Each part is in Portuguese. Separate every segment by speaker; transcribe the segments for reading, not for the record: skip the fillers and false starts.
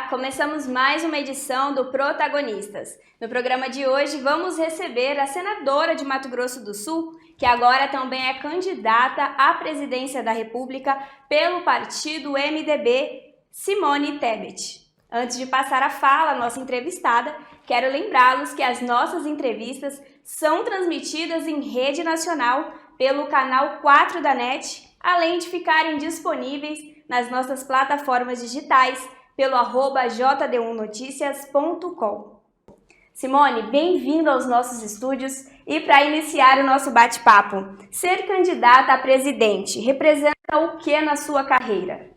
Speaker 1: começamos mais uma edição do Protagonistas. No programa de hoje vamos receber a senadora de Mato Grosso do Sul, que agora também é candidata à presidência da República pelo partido MDB, Simone Tebet. Antes de passar a fala à nossa entrevistada, quero lembrá-los que as nossas entrevistas são transmitidas em rede nacional pelo canal 4 da NET, além de ficarem disponíveis nas nossas plataformas digitais pelo @jd1noticias.com. Simone, bem-vindo aos nossos estúdios e para iniciar o nosso bate-papo, ser candidata a presidente representa o que na sua carreira?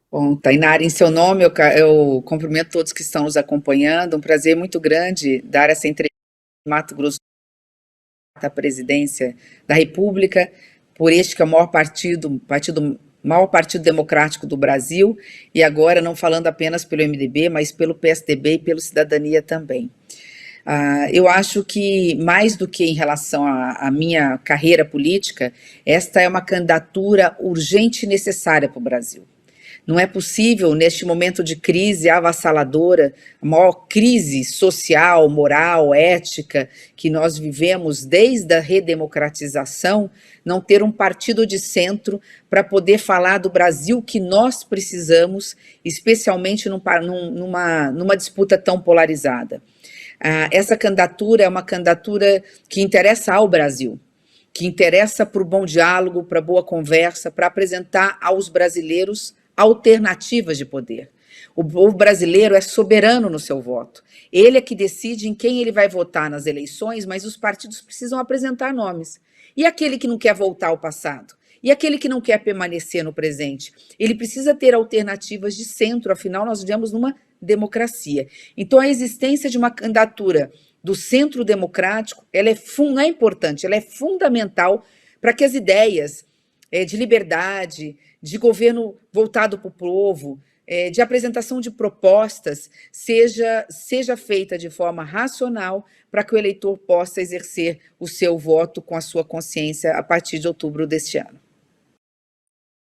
Speaker 2: Bom, Tainara, em seu nome eu cumprimento todos que estão nos acompanhando, um prazer muito grande dar essa entrevista em Mato Grosso à presidência da República, por este que é o maior maior partido democrático do Brasil, e agora não falando apenas pelo MDB, mas pelo PSDB e pelo Cidadania também. Eu acho que, mais do que em relação à minha carreira política, esta é uma candidatura urgente e necessária para o Brasil. Não é possível, neste momento de crise avassaladora, a maior crise social, moral, ética que nós vivemos desde a redemocratização, não ter um partido de centro para poder falar do Brasil que nós precisamos, especialmente numa disputa tão polarizada. Essa candidatura é uma candidatura que interessa ao Brasil, que interessa para o bom diálogo, para a boa conversa, para apresentar aos brasileiros alternativas de poder. O povo brasileiro é soberano no seu voto. Ele é que decide em quem ele vai votar nas eleições, mas os partidos precisam apresentar nomes. E aquele que não quer voltar ao passado? E aquele que não quer permanecer no presente? Ele precisa ter alternativas de centro, afinal nós vivemos numa democracia. Então a existência de uma candidatura do centro democrático, não é importante, ela é fundamental para que as ideias de liberdade, de governo voltado para o povo, de apresentação de propostas, seja feita de forma racional para que o eleitor possa exercer o seu voto com a sua consciência a partir de outubro deste ano.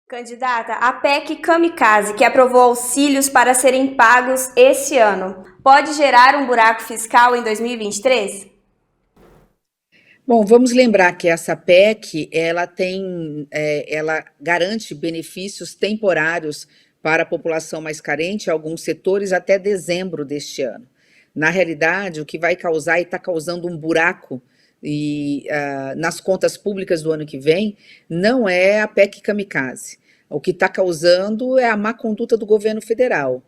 Speaker 1: Candidata, a PEC Kamikaze, que aprovou auxílios para serem pagos esse ano, pode gerar um buraco fiscal em 2023?
Speaker 2: Bom, vamos lembrar que essa PEC, ela garante benefícios temporários para a população mais carente, alguns setores, até dezembro deste ano. Na realidade, o que vai causar e está causando um buraco nas contas públicas do ano que vem, não é a PEC Kamikaze. O que está causando é a má conduta do governo federal.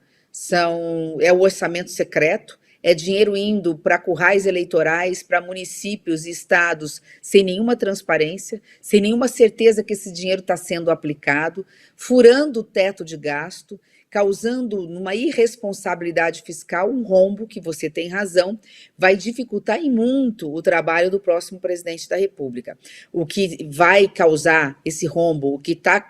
Speaker 2: É o orçamento secreto, é dinheiro indo para currais eleitorais, para municípios e estados sem nenhuma transparência, sem nenhuma certeza que esse dinheiro está sendo aplicado, furando o teto de gasto, causando numa irresponsabilidade fiscal um rombo que, você tem razão, vai dificultar em muito o trabalho do próximo presidente da República. O que vai causar esse rombo,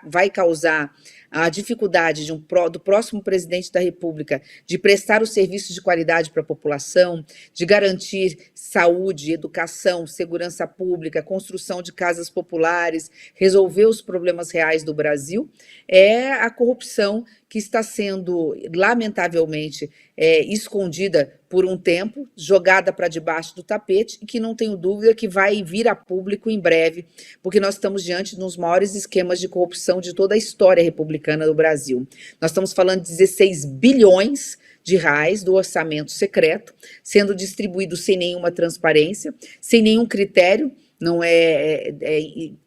Speaker 2: vai causar a dificuldade do próximo presidente da República de prestar os serviços de qualidade para a população, de garantir saúde, educação, segurança pública, construção de casas populares, resolver os problemas reais do Brasil, é a corrupção que está sendo, lamentavelmente, escondida por um tempo, jogada para debaixo do tapete, e que não tenho dúvida que vai vir a público em breve, porque nós estamos diante dos maiores esquemas de corrupção de toda a história republicana do Brasil. Nós estamos falando de 16 bilhões de reais do orçamento secreto, sendo distribuído sem nenhuma transparência, sem nenhum critério,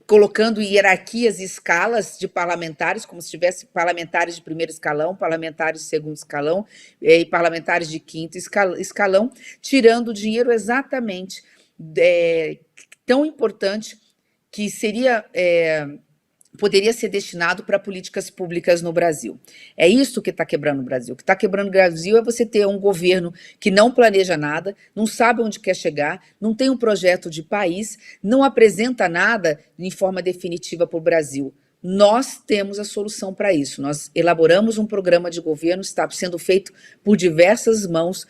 Speaker 2: colocando hierarquias e escalas de parlamentares, como se tivesse parlamentares de primeiro escalão, parlamentares de segundo escalão e parlamentares de quinto escalão, tirando o dinheiro exatamente tão importante que poderia ser destinado para políticas públicas no Brasil. É isso que está quebrando o Brasil. O que está quebrando o Brasil é você ter um governo que não planeja nada, não sabe onde quer chegar, não tem um projeto de país, não apresenta nada em forma definitiva para o Brasil. Nós temos a solução para isso. Nós elaboramos um programa de governo, está sendo feito por diversas mãos,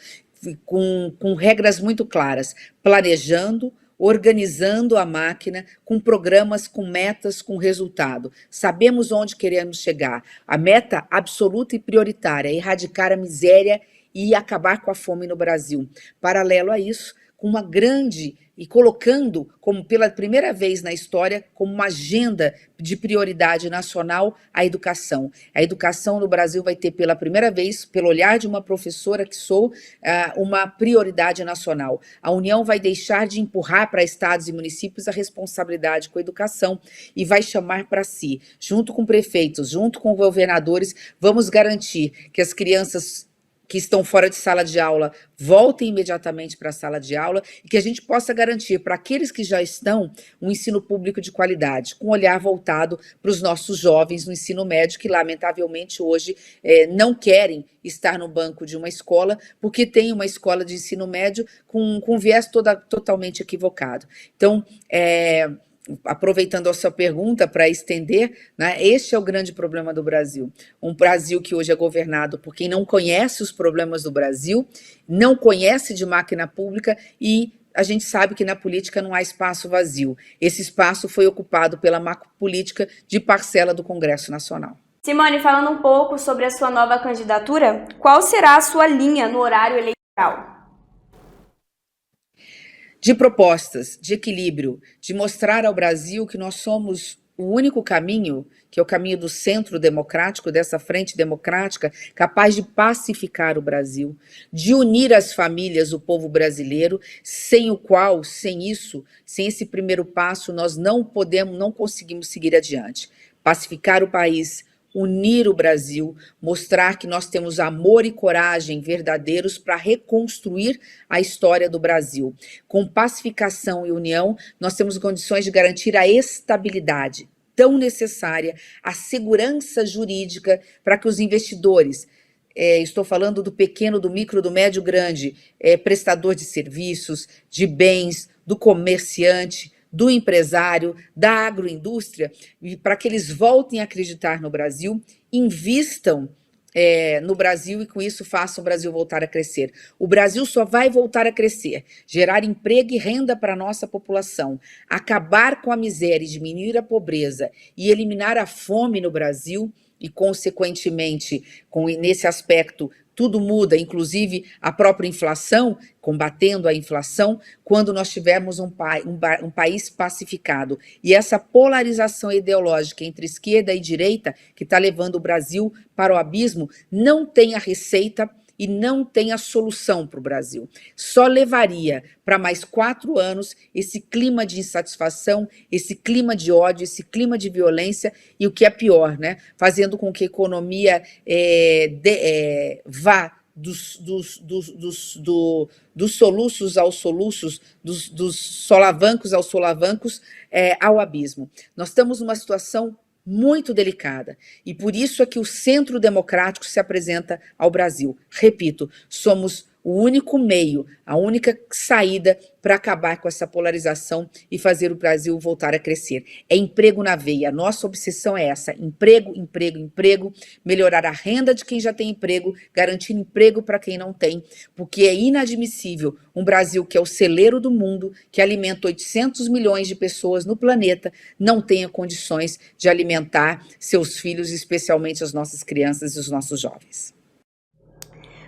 Speaker 2: com regras muito claras, planejando, organizando a máquina com programas, com metas, com resultado. Sabemos onde queremos chegar. A meta absoluta e prioritária é erradicar a miséria e acabar com a fome no Brasil. Paralelo a isso, com uma grande e colocando como pela primeira vez na história como uma agenda de prioridade nacional a educação. A educação no Brasil vai ter pela primeira vez, pelo olhar de uma professora que sou, uma prioridade nacional. A União vai deixar de empurrar para estados e municípios a responsabilidade com a educação e vai chamar para si, junto com prefeitos, junto com governadores, vamos garantir que as crianças que estão fora de sala de aula voltem imediatamente para a sala de aula e que a gente possa garantir para aqueles que já estão um ensino público de qualidade, com olhar voltado para os nossos jovens no ensino médio, que lamentavelmente hoje não querem estar no banco de uma escola, porque tem uma escola de ensino médio com viés totalmente equivocado. Então, aproveitando a sua pergunta para estender, né, este é o grande problema do Brasil. Um Brasil que hoje é governado por quem não conhece os problemas do Brasil, não conhece de máquina pública e a gente sabe que na política não há espaço vazio. Esse espaço foi ocupado pela macropolítica de parcela do Congresso Nacional.
Speaker 1: Simone, falando um pouco sobre a sua nova candidatura, qual será a sua linha no horário eleitoral?
Speaker 2: De propostas, de equilíbrio, de mostrar ao Brasil que nós somos o único caminho, que é o caminho do centro democrático, dessa frente democrática, capaz de pacificar o Brasil, de unir as famílias, o povo brasileiro, sem o qual, sem isso, sem esse primeiro passo, nós não conseguimos seguir adiante. Pacificar o país, unir o Brasil, mostrar que nós temos amor e coragem verdadeiros para reconstruir a história do Brasil. Com pacificação e união, nós temos condições de garantir a estabilidade tão necessária, a segurança jurídica para que os investidores, estou falando do pequeno, do micro, do médio, grande, prestador de serviços, de bens, do comerciante, do empresário, da agroindústria, para que eles voltem a acreditar no Brasil, invistam no Brasil e com isso façam o Brasil voltar a crescer. O Brasil só vai voltar a crescer, gerar emprego e renda para a nossa população, acabar com a miséria, diminuir a pobreza e eliminar a fome no Brasil e, consequentemente, nesse aspecto, tudo muda, inclusive a própria inflação, combatendo a inflação, quando nós tivermos um país pacificado. E essa polarização ideológica entre esquerda e direita, que está levando o Brasil para o abismo, não tem a receita e não tem a solução para o Brasil. Só levaria para mais 4 anos esse clima de insatisfação, esse clima de ódio, esse clima de violência e o que é pior, né? Fazendo com que a economia vá dos soluços aos soluços, dos solavancos aos solavancos, ao abismo. Nós estamos numa situação muito delicada, e por isso é que o centro democrático se apresenta ao Brasil. Repito, somos o único meio, a única saída para acabar com essa polarização e fazer o Brasil voltar a crescer. É emprego na veia, a nossa obsessão é essa, emprego, emprego, emprego, melhorar a renda de quem já tem emprego, garantir emprego para quem não tem, porque é inadmissível um Brasil que é o celeiro do mundo, que alimenta 800 milhões de pessoas no planeta, não tenha condições de alimentar seus filhos, especialmente as nossas crianças e os nossos jovens.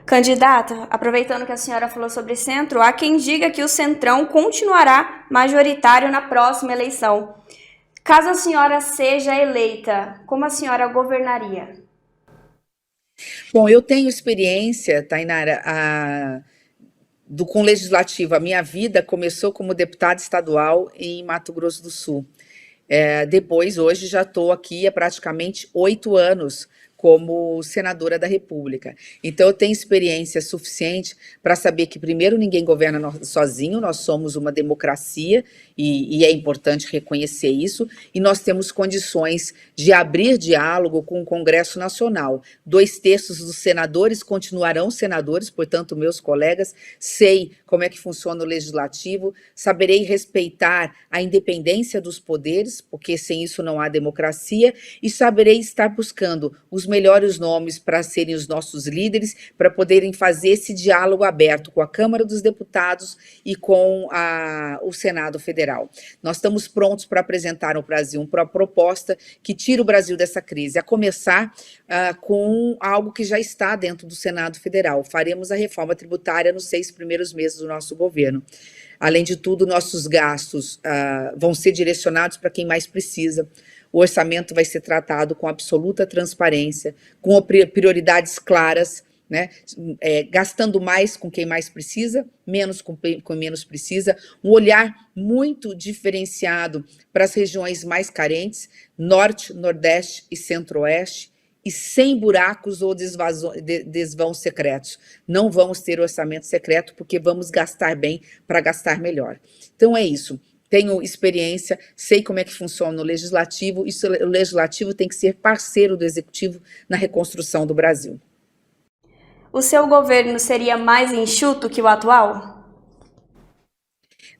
Speaker 1: Candidata, aproveitando que a senhora falou sobre centro, há quem diga que o Centrão continuará majoritário na próxima eleição. Caso a senhora seja eleita, como a senhora governaria?
Speaker 2: Bom, eu tenho experiência, Tainara, com o legislativo. A minha vida começou como deputada estadual em Mato Grosso do Sul. Depois, hoje, já estou aqui há praticamente 8 anos como senadora da República. Então, eu tenho experiência suficiente para saber que, primeiro, ninguém governa sozinho, nós somos uma democracia e é importante reconhecer isso, e nós temos condições de abrir diálogo com o Congresso Nacional. 2/3 dos senadores continuarão senadores, portanto, meus colegas, sei como é que funciona o legislativo, saberei respeitar a independência dos poderes, porque sem isso não há democracia, e saberei estar buscando os os melhores nomes para serem os nossos líderes, para poderem fazer esse diálogo aberto com a Câmara dos Deputados e com o Senado Federal. Nós estamos prontos para apresentar ao Brasil uma proposta que tire o Brasil dessa crise, a começar com algo que já está dentro do Senado Federal. Faremos a reforma tributária nos 6 primeiros meses do nosso governo. Além de tudo, nossos gastos vão ser direcionados para quem mais precisa. O orçamento vai ser tratado com absoluta transparência, com prioridades claras, né? Gastando mais com quem mais precisa, menos com menos precisa, um olhar muito diferenciado para as regiões mais carentes, Norte, Nordeste e Centro-Oeste, e sem buracos ou desvãos secretos. Não vamos ter orçamento secreto porque vamos gastar bem para gastar melhor. Então é isso. Tenho experiência, sei como é que funciona o Legislativo, e o Legislativo tem que ser parceiro do Executivo na reconstrução do Brasil.
Speaker 1: O seu governo seria mais enxuto que o atual?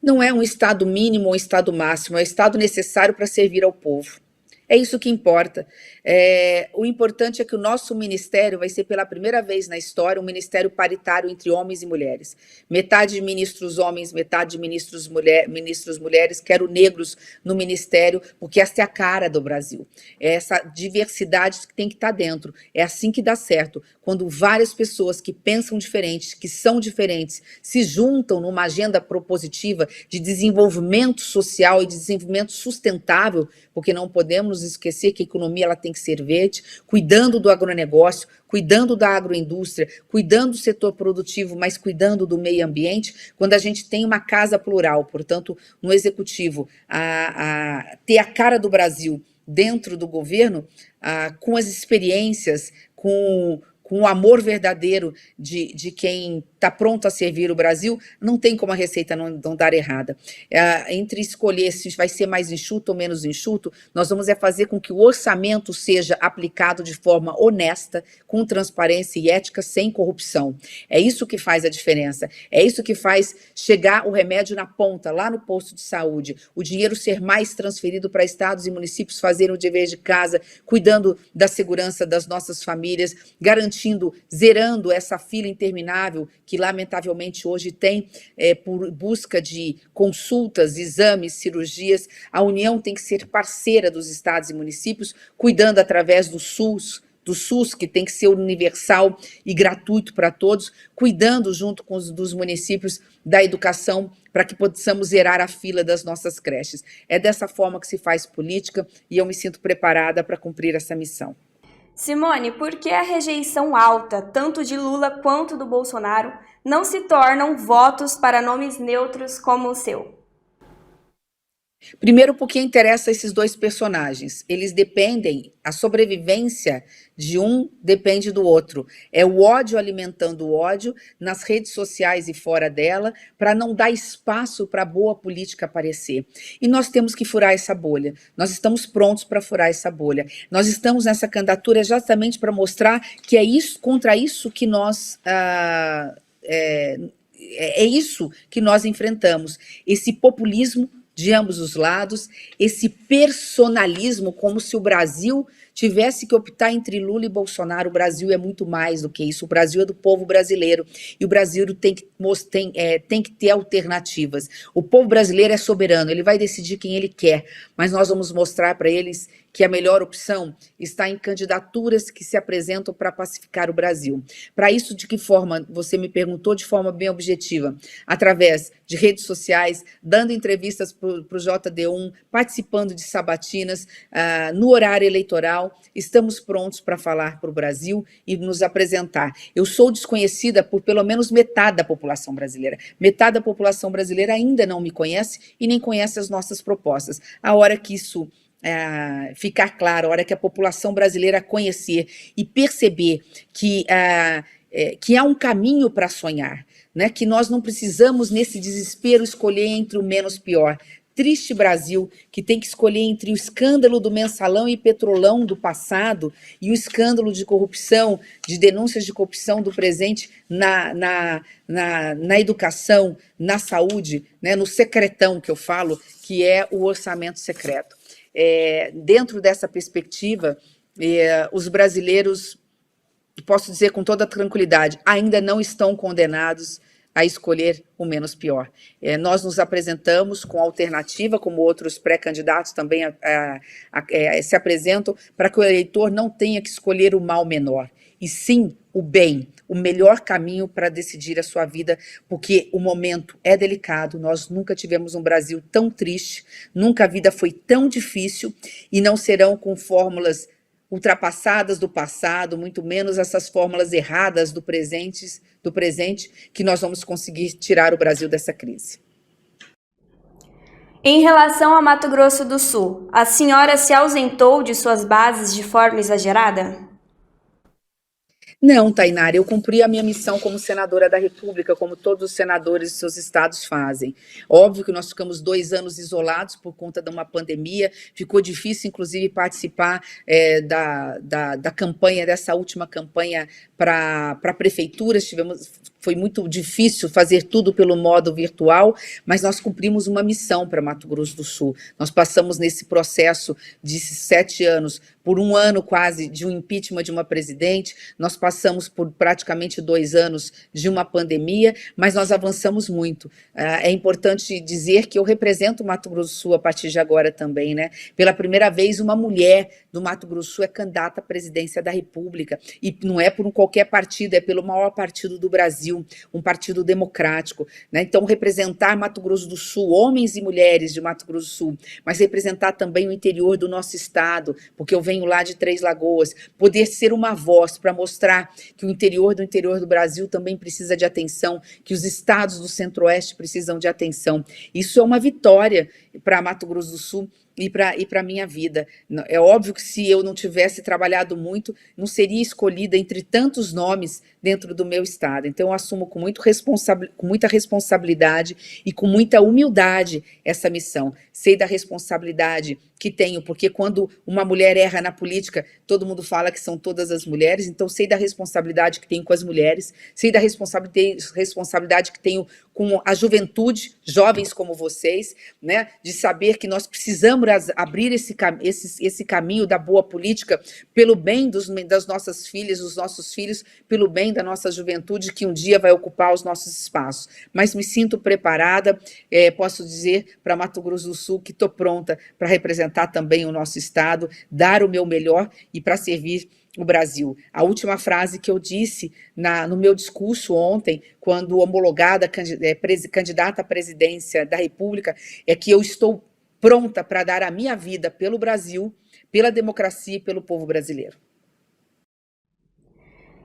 Speaker 2: Não é um Estado mínimo ou um Estado máximo, é o Estado necessário para servir ao povo. É isso que importa. O importante é que o nosso ministério vai ser pela primeira vez na história um ministério paritário entre homens e mulheres. Metade de ministros homens, metade de ministros mulheres, quero negros no ministério, porque essa é a cara do Brasil. É essa diversidade que tem que estar dentro. É assim que dá certo. Quando várias pessoas que pensam diferentes, que são diferentes, se juntam numa agenda propositiva de desenvolvimento social e de desenvolvimento sustentável, porque não podemos esquecer que a economia ela tem que ser verde, cuidando do agronegócio, cuidando da agroindústria, cuidando do setor produtivo, mas cuidando do meio ambiente, quando a gente tem uma casa plural, portanto, no executivo, ter a cara do Brasil dentro do governo, com as experiências, com o amor verdadeiro de quem está pronto a servir o Brasil, não tem como a receita não dar errada. Entre escolher se vai ser mais enxuto ou menos enxuto, nós vamos fazer com que o orçamento seja aplicado de forma honesta, com transparência e ética, sem corrupção. É isso que faz a diferença. É isso que faz chegar o remédio na ponta, lá no posto de saúde, o dinheiro ser mais transferido para estados e municípios fazerem o dever de casa, cuidando da segurança das nossas famílias, garantindo, zerando essa fila interminável que lamentavelmente hoje tem por busca de consultas, exames, cirurgias. A União tem que ser parceira dos estados e municípios, cuidando através do SUS, que tem que ser universal e gratuito para todos, cuidando junto com os dos municípios da educação para que possamos zerar a fila das nossas creches. É dessa forma que se faz política e eu me sinto preparada para cumprir essa missão.
Speaker 1: Simone, por que a rejeição alta, tanto de Lula quanto do Bolsonaro, não se tornam votos para nomes neutros como o seu?
Speaker 2: Primeiro, porque interessa esses dois personagens. Eles dependem, a sobrevivência de um depende do outro. É o ódio alimentando o ódio nas redes sociais e fora dela, para não dar espaço para a boa política aparecer. E nós temos que furar essa bolha. Nós estamos prontos para furar essa bolha. Nós estamos nessa candidatura exatamente para mostrar que é isso, contra isso que nós... é isso que nós enfrentamos. Esse populismo de ambos os lados, esse personalismo, como se o Brasil tivesse que optar entre Lula e Bolsonaro. O Brasil é muito mais do que isso, o Brasil é do povo brasileiro, e o Brasil tem que ter alternativas. O povo brasileiro é soberano, ele vai decidir quem ele quer, mas nós vamos mostrar para eles que a melhor opção está em candidaturas que se apresentam para pacificar o Brasil. Para isso, de que forma? Você me perguntou de forma bem objetiva. Através de redes sociais, dando entrevistas para o JD1, participando de sabatinas, no horário eleitoral. Estamos prontos para falar para o Brasil e nos apresentar. Eu sou desconhecida por pelo menos metade da população brasileira. Metade da população brasileira ainda não me conhece e nem conhece as nossas propostas. A hora que isso ficar claro, a hora que a população brasileira conhecer e perceber que há um caminho para sonhar, né? Que nós não precisamos, nesse desespero, escolher entre o menos pior. Triste Brasil, que tem que escolher entre o escândalo do mensalão e petrolão do passado e o escândalo de corrupção, de denúncias de corrupção do presente na educação, na saúde, né? No secretão que eu falo, que é o orçamento secreto. Dentro dessa perspectiva, os brasileiros, posso dizer com toda tranquilidade, ainda não estão condenados a escolher o menos pior. Nós nos apresentamos com alternativa, como outros pré-candidatos também se apresentam, para que o eleitor não tenha que escolher o mal menor, e sim o bem, o melhor caminho para decidir a sua vida, porque o momento é delicado, nós nunca tivemos um Brasil tão triste, nunca a vida foi tão difícil, e não serão com fórmulas ultrapassadas do passado, muito menos essas fórmulas erradas do presente, que nós vamos conseguir tirar o Brasil dessa crise.
Speaker 1: Em relação a Mato Grosso do Sul, a senhora se ausentou de suas bases de forma exagerada?
Speaker 2: Não, Tainara, eu cumpri a minha missão como senadora da República, como todos os senadores de seus estados fazem. Óbvio que nós ficamos 2 anos isolados por conta de uma pandemia, ficou difícil, inclusive, participar da campanha, dessa última campanha para prefeituras, foi muito difícil fazer tudo pelo modo virtual, mas nós cumprimos uma missão para Mato Grosso do Sul. Nós passamos nesse processo de 7 anos, por 1 ano quase, de um impeachment de uma presidente, nós passamos por praticamente 2 anos de uma pandemia, mas nós avançamos muito. É importante dizer que eu represento o Mato Grosso do Sul a partir de agora também, né? Pela primeira vez, uma mulher do Mato Grosso do Sul é candidata à presidência da República, e não é por qualquer partido, é pelo maior partido do Brasil, um partido democrático, né? Então, representar Mato Grosso do Sul, homens e mulheres de Mato Grosso do Sul, mas representar também o interior do nosso estado, porque eu venho lá de Três Lagoas, poder ser uma voz para mostrar que o interior do Brasil também precisa de atenção, que os estados do Centro-Oeste precisam de atenção. Isso é uma vitória para Mato Grosso do Sul e para a minha vida. É óbvio que se eu não tivesse trabalhado muito, não seria escolhida entre tantos nomes dentro do meu estado. Então, eu assumo com muita responsabilidade e com muita humildade essa missão. Sei da responsabilidade que tenho, porque quando uma mulher erra na política, todo mundo fala que são todas as mulheres, então sei da responsabilidade que tenho com as mulheres, sei da responsabilidade que tenho com a juventude, jovens como vocês, né, de saber que nós precisamos abrir esse caminho da boa política pelo bem das nossas filhas, dos nossos filhos, pelo bem da nossa juventude que um dia vai ocupar os nossos espaços. Mas me sinto preparada, posso dizer para Mato Grosso do Sul que estou pronta para representar também o nosso estado, dar o meu melhor e para servir o Brasil. A última frase que eu disse no meu discurso ontem, quando homologada candidata à presidência da República, é que eu estou pronta para dar a minha vida pelo Brasil, pela democracia e pelo povo brasileiro.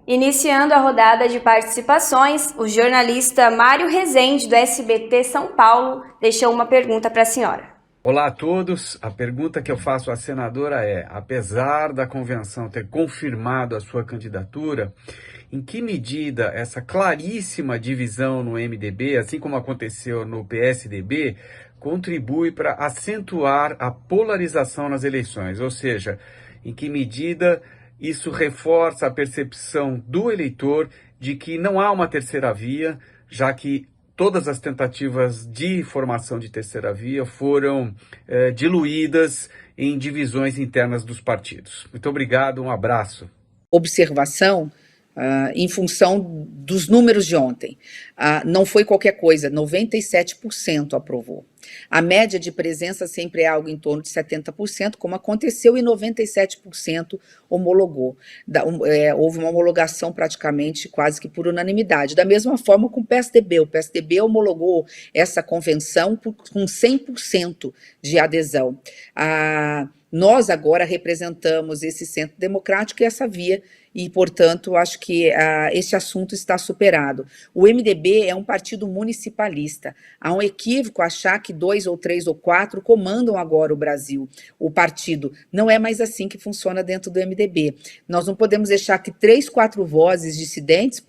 Speaker 1: Iniciando a rodada de participações, o jornalista Mário Rezende, do SBT São Paulo, deixou uma pergunta para a senhora.
Speaker 3: Olá a todos, a pergunta que eu faço à senadora é: apesar da convenção ter confirmado a sua candidatura, em que medida essa claríssima divisão no MDB, assim como aconteceu no PSDB, contribui para acentuar a polarização nas eleições? Ou seja, em que medida isso reforça a percepção do eleitor de que não há uma terceira via, já que todas as tentativas de formação de terceira via foram diluídas em divisões internas dos partidos. Muito obrigado, um abraço.
Speaker 2: Observação, em função dos números de ontem. Não foi qualquer coisa, 97% aprovou. A média de presença sempre é algo em torno de 70%, como aconteceu, e 97% homologou. Houve uma homologação praticamente quase que por unanimidade. Da mesma forma com o PSDB. O PSDB homologou essa convenção com 100% de adesão. Nós agora representamos esse centro democrático e essa via, e, portanto, acho que esse assunto está superado. O MDB é um partido municipalista. Há um equívoco achar que 2 ou 3 ou 4 comandam agora o Brasil, o partido. Não é mais assim que funciona dentro do MDB. Nós não podemos deixar que 3, 4 vozes dissidentes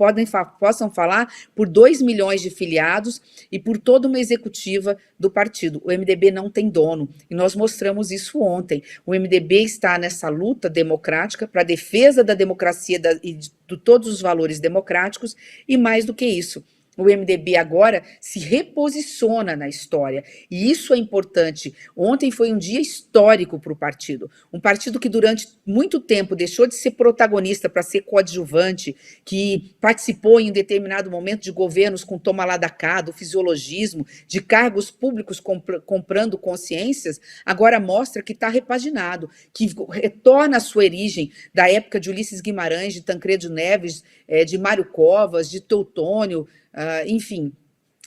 Speaker 2: possam falar por 2 milhões de filiados e por toda uma executiva do partido. O MDB não tem dono, e nós mostramos isso ontem. O MDB está nessa luta democrática para a defesa da democracia e de todos os valores democráticos, e mais do que isso, o MDB agora se reposiciona na história, e isso é importante. Ontem foi um dia histórico para o partido, um partido que durante muito tempo deixou de ser protagonista para ser coadjuvante, que participou em determinado momento de governos com toma lá da cá, do fisiologismo, de cargos públicos comprando consciências, agora mostra que está repaginado, que retorna à sua origem da época de Ulisses Guimarães, de Tancredo Neves, de Mário Covas, de Teutônio, enfim,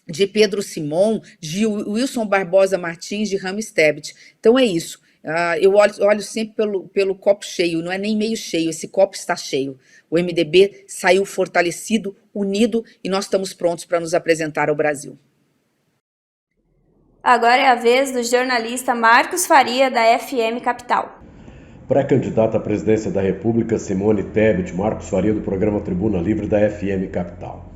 Speaker 2: de Pedro Simon, de Wilson Barbosa Martins, de Ramos Tebet. Então é isso. Eu olho sempre pelo copo cheio, não é nem meio cheio, esse copo está cheio. O MDB saiu fortalecido, unido, e nós estamos prontos para nos apresentar ao Brasil.
Speaker 1: Agora é a vez do jornalista Marcos Faria, da FM Capital.
Speaker 4: Pré-candidata à presidência da República, Simone Tebet, Marcos Faria, do programa Tribuna Livre da FM Capital.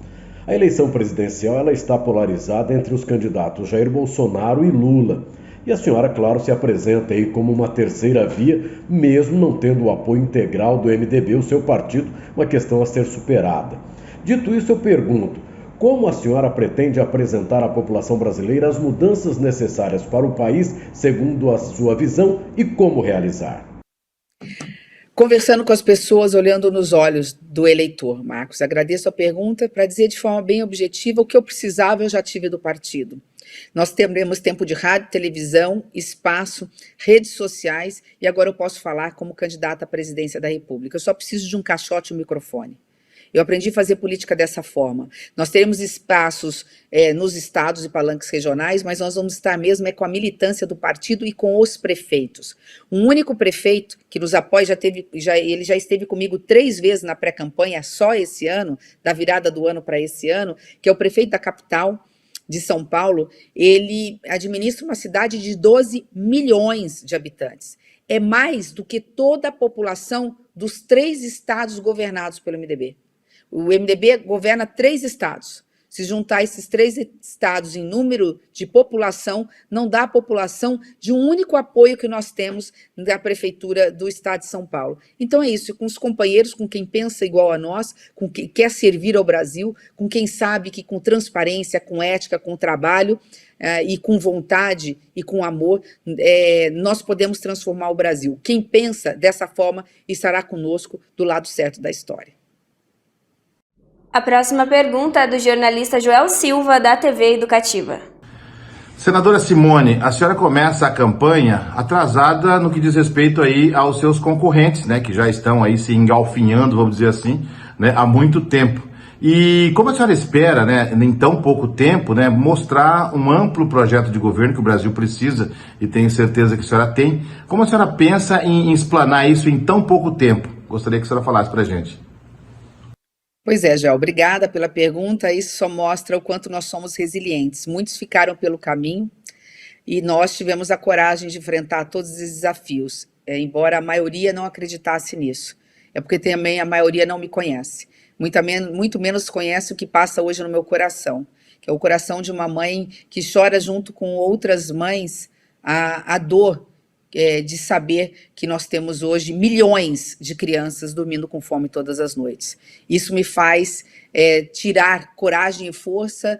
Speaker 4: A eleição presidencial ela está polarizada entre os candidatos Jair Bolsonaro e Lula. E a senhora, claro, se apresenta aí como uma terceira via, mesmo não tendo o apoio integral do MDB, o seu partido, uma questão a ser superada. Dito isso, eu pergunto, como a senhora pretende apresentar à população brasileira as mudanças necessárias para o país, segundo a sua visão, e como realizar?
Speaker 2: Conversando com as pessoas, olhando nos olhos do eleitor, Marcos. Agradeço a pergunta para dizer de forma bem objetiva o que eu precisava, eu já tive do partido. Nós teremos tempo de rádio, televisão, espaço, redes sociais, e agora eu posso falar como candidata à presidência da República. Eu só preciso de um caixote e um microfone. Eu aprendi a fazer política dessa forma. Nós teremos espaços nos estados e palanques regionais, mas nós vamos estar mesmo com a militância do partido e com os prefeitos. Um único prefeito que nos apoia, ele já esteve comigo 3 vezes na pré-campanha, só esse ano, da virada do ano para esse ano, que é o prefeito da capital de São Paulo. Ele administra uma cidade de 12 milhões de habitantes. É mais do que toda a população dos 3 estados governados pelo MDB. O MDB governa 3 estados. Se juntar esses 3 estados em número de população, não dá a população de um único apoio que nós temos da Prefeitura do Estado de São Paulo. Então é isso, com os companheiros, com quem pensa igual a nós, com quem quer servir ao Brasil, com quem sabe que com transparência, com ética, com trabalho e com vontade e com amor, nós podemos transformar o Brasil. Quem pensa dessa forma estará conosco do lado certo da história.
Speaker 1: A próxima pergunta é do jornalista Joel Silva, da TV Educativa.
Speaker 5: Senadora Simone, a senhora começa a campanha atrasada no que diz respeito aí aos seus concorrentes, né, que já estão aí se engalfinhando, vamos dizer assim, né, há muito tempo. E como a senhora espera, né, em tão pouco tempo, né, mostrar um amplo projeto de governo que o Brasil precisa, e tenho certeza que a senhora tem, como a senhora pensa em explanar isso em tão pouco tempo? Gostaria que a senhora falasse para a gente.
Speaker 2: Pois é, Joel, obrigada pela pergunta. Isso só mostra o quanto nós somos resilientes. Muitos ficaram pelo caminho e nós tivemos a coragem de enfrentar todos esses desafios, embora a maioria não acreditasse nisso. É porque também a maioria não me conhece. Muito menos conhece o que passa hoje no meu coração, que é o coração de uma mãe que chora junto com outras mães a dor de saber que nós temos hoje milhões de crianças dormindo com fome todas as noites. Isso me faz tirar coragem e força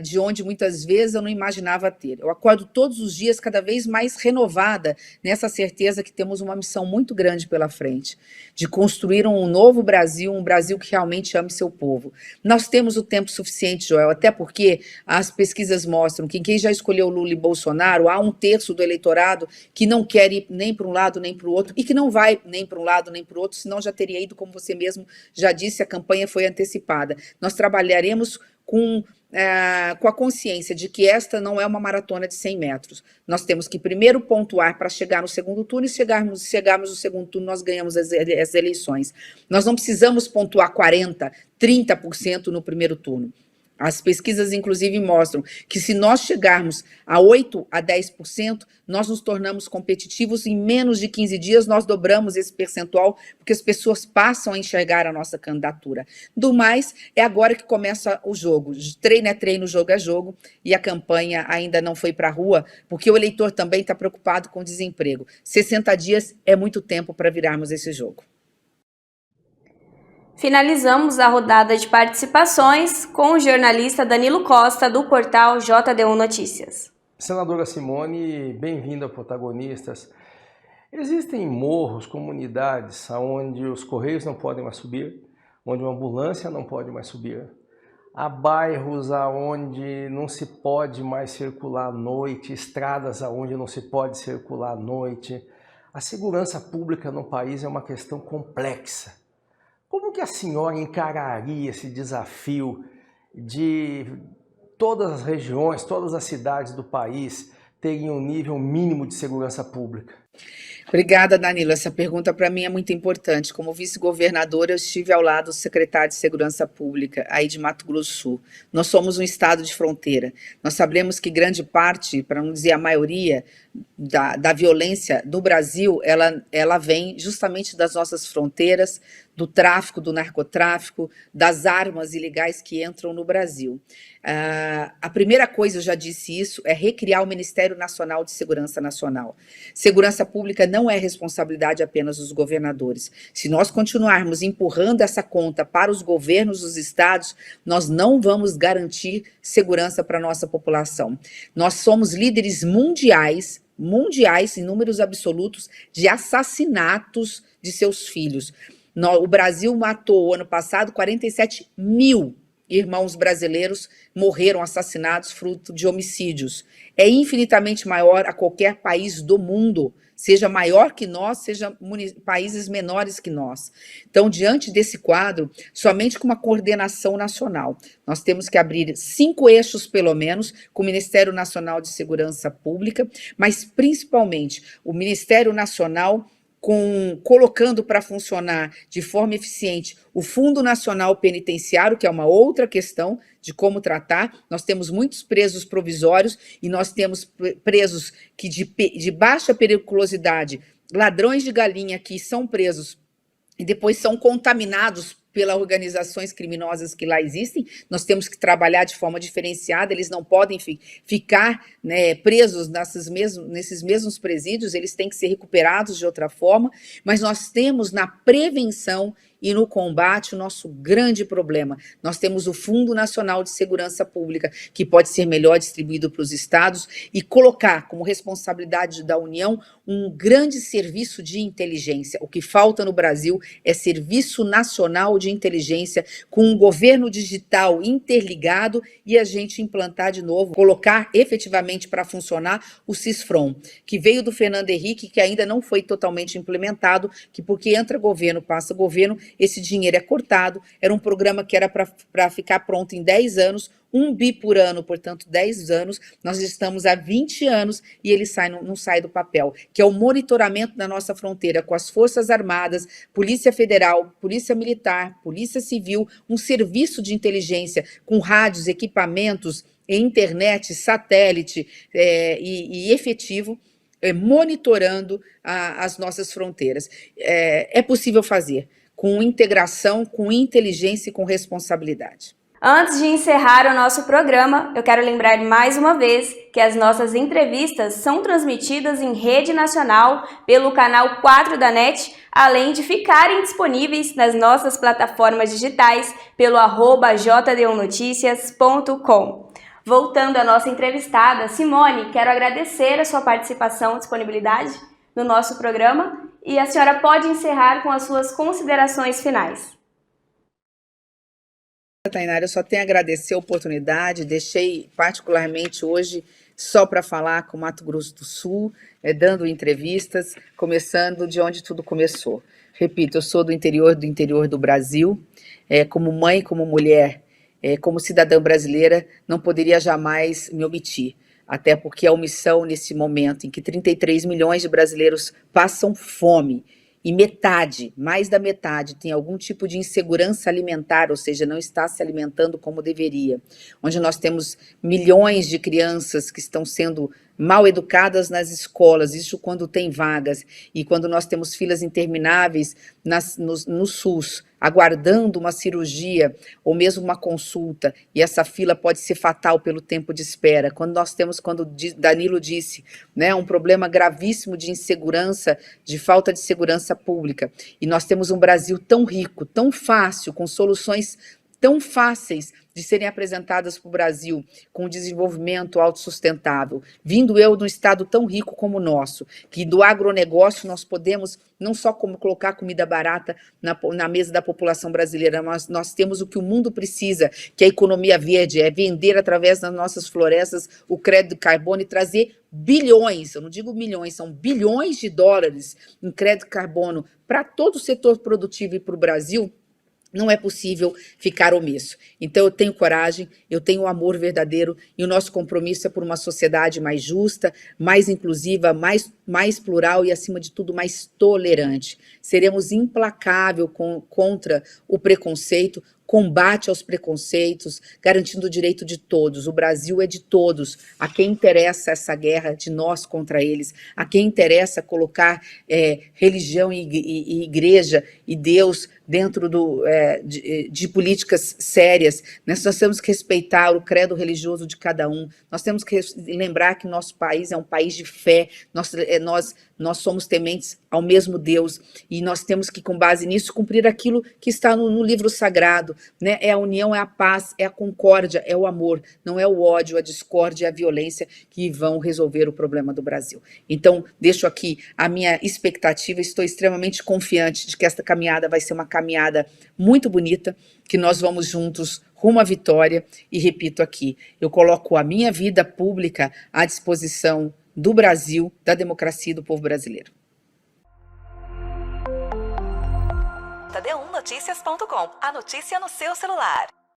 Speaker 2: de onde muitas vezes eu não imaginava ter. Eu acordo todos os dias cada vez mais renovada nessa certeza que temos uma missão muito grande pela frente, de construir um novo Brasil, um Brasil que realmente ame seu povo. Nós temos o tempo suficiente, Joel, até porque as pesquisas mostram que quem já escolheu Lula e Bolsonaro, há 1/3 do eleitorado que não quer ir nem para um lado nem para o outro, e que não vai nem para um lado nem para o outro, senão já teria ido, como você mesmo já disse, a campanha foi antecipada. Nós trabalharemos com a consciência de que esta não é uma maratona de 100 metros. Nós temos que primeiro pontuar para chegar no segundo turno, e chegarmos no segundo turno, nós ganhamos as eleições. Nós não precisamos pontuar 40%, 30% no primeiro turno. As pesquisas, inclusive, mostram que se nós chegarmos a 8% a 10%, nós nos tornamos competitivos. Em menos de 15 dias, nós dobramos esse percentual, porque as pessoas passam a enxergar a nossa candidatura. Do mais, é agora que começa o jogo. Treino é treino, jogo é jogo, e a campanha ainda não foi para a rua, porque o eleitor também está preocupado com o desemprego. 60 dias é muito tempo para virarmos esse jogo.
Speaker 1: Finalizamos a rodada de participações com o jornalista Danilo Costa, do portal JD1 Notícias.
Speaker 6: Senadora Simone, bem-vinda a Protagonistas. Existem morros, comunidades onde os correios não podem mais subir, onde uma ambulância não pode mais subir. Há bairros onde não se pode mais circular à noite, estradas onde não se pode circular à noite. A segurança pública no país é uma questão complexa. Como que a senhora encararia esse desafio de todas as regiões, todas as cidades do país terem um nível mínimo de segurança pública?
Speaker 2: Obrigada, Danilo. Essa pergunta para mim é muito importante. Como vice-governadora, eu estive ao lado do secretário de Segurança Pública, aí de Mato Grosso do Sul. Nós somos um estado de fronteira. Nós sabemos que grande parte, para não dizer a maioria, da violência no Brasil, ela vem justamente das nossas fronteiras, do tráfico, do narcotráfico, das armas ilegais que entram no Brasil. A primeira coisa, eu já disse isso, é recriar o Ministério Nacional de Segurança Nacional. Segurança pública não é responsabilidade apenas dos governadores. Se nós continuarmos empurrando essa conta para os governos dos estados, nós não vamos garantir segurança para a nossa população. Nós somos líderes mundiais em números absolutos de assassinatos de seus filhos. O Brasil matou, ano passado, 47 mil irmãos brasileiros morreram assassinados fruto de homicídios. É infinitamente maior a qualquer país do mundo, seja maior que nós, seja países menores que nós. Então, diante desse quadro, somente com uma coordenação nacional, nós temos que abrir 5 eixos, pelo menos, com o Ministério Nacional de Segurança Pública, mas principalmente o Ministério Nacional colocando para funcionar de forma eficiente o Fundo Nacional Penitenciário, que é uma outra questão de como tratar. Nós temos muitos presos provisórios e nós temos presos que de baixa periculosidade, ladrões de galinha que são presos e depois são contaminados pelas organizações criminosas que lá existem. Nós temos que trabalhar de forma diferenciada, eles não podem ficar, né, presos nesses mesmos presídios, eles têm que ser recuperados de outra forma, mas nós temos na prevenção e no combate o nosso grande problema. Nós temos o Fundo Nacional de Segurança Pública, que pode ser melhor distribuído para os estados e colocar como responsabilidade da União um grande serviço de inteligência. O que falta no Brasil é serviço nacional de inteligência com um governo digital interligado e a gente implantar de novo, colocar efetivamente para funcionar o CISFRON, que veio do Fernando Henrique, que ainda não foi totalmente implementado, que porque entra governo, passa governo, esse dinheiro é cortado. Era um programa que era para ficar pronto em 10 anos, 1 bi por ano, portanto 10 anos, nós estamos há 20 anos e ele não sai do papel, que é o monitoramento da nossa fronteira com as Forças Armadas, Polícia Federal, Polícia Militar, Polícia Civil, um serviço de inteligência com rádios, equipamentos, internet, satélite e efetivo, monitorando as nossas fronteiras. É possível fazer com integração, com inteligência e com responsabilidade.
Speaker 1: Antes de encerrar o nosso programa, eu quero lembrar mais uma vez que as nossas entrevistas são transmitidas em rede nacional pelo canal 4 da NET, além de ficarem disponíveis nas nossas plataformas digitais pelo @jd1noticias.com. Voltando à nossa entrevistada, Simone, quero agradecer a sua participação e disponibilidade no nosso programa e a senhora pode encerrar com as suas considerações finais.
Speaker 2: Tainara, eu só tenho a agradecer a oportunidade, deixei particularmente hoje só para falar com Mato Grosso do Sul, dando entrevistas, começando de onde tudo começou. Repito, eu sou do interior do Brasil, como mãe, como mulher, como cidadã brasileira, não poderia jamais me omitir, até porque a omissão nesse momento em que 33 milhões de brasileiros passam fome, e mais da metade, tem algum tipo de insegurança alimentar, ou seja, não está se alimentando como deveria, onde nós temos milhões de crianças que estão sendo mal educadas nas escolas, isso quando tem vagas, e quando nós temos filas intermináveis no SUS, aguardando uma cirurgia ou mesmo uma consulta, e essa fila pode ser fatal pelo tempo de espera. Quando nós temos, quando Danilo disse, né, um problema gravíssimo de insegurança, de falta de segurança pública, e nós temos um Brasil tão rico, tão fácil, com soluções tão fáceis de serem apresentadas para o Brasil, com desenvolvimento autossustentável, vindo eu de um estado tão rico como o nosso, que do agronegócio nós podemos não só como colocar comida barata na mesa da população brasileira, mas nós temos o que o mundo precisa, que é a economia verde, é vender através das nossas florestas o crédito de carbono e trazer bilhões, eu não digo milhões, são bilhões de dólares em crédito de carbono para todo o setor produtivo e para o Brasil. Não é possível ficar omisso. Então eu tenho coragem, eu tenho amor verdadeiro e o nosso compromisso é por uma sociedade mais justa, mais inclusiva, mais plural e, acima de tudo, mais tolerante. Seremos implacáveis contra o preconceito, combate aos preconceitos, garantindo o direito de todos. O Brasil é de todos. A quem interessa essa guerra de nós contra eles, a quem interessa colocar religião e igreja e Deus dentro de políticas sérias. Nós temos que respeitar o credo religioso de cada um. Nós temos que lembrar que nosso país é um país de fé. Nós somos tementes ao mesmo Deus e nós temos que, com base nisso, cumprir aquilo que está no livro sagrado, né? É a união, é a paz, é a concórdia, é o amor, não é o ódio, a discórdia, a violência que vão resolver o problema do Brasil. Então, deixo aqui a minha expectativa, estou extremamente confiante de que esta caminhada vai ser uma caminhada muito bonita, que nós vamos juntos rumo à vitória e, repito aqui, eu coloco a minha vida pública à disposição do Brasil, da democracia e do povo brasileiro.
Speaker 7: D1Noticias.com, a notícia no seu celular.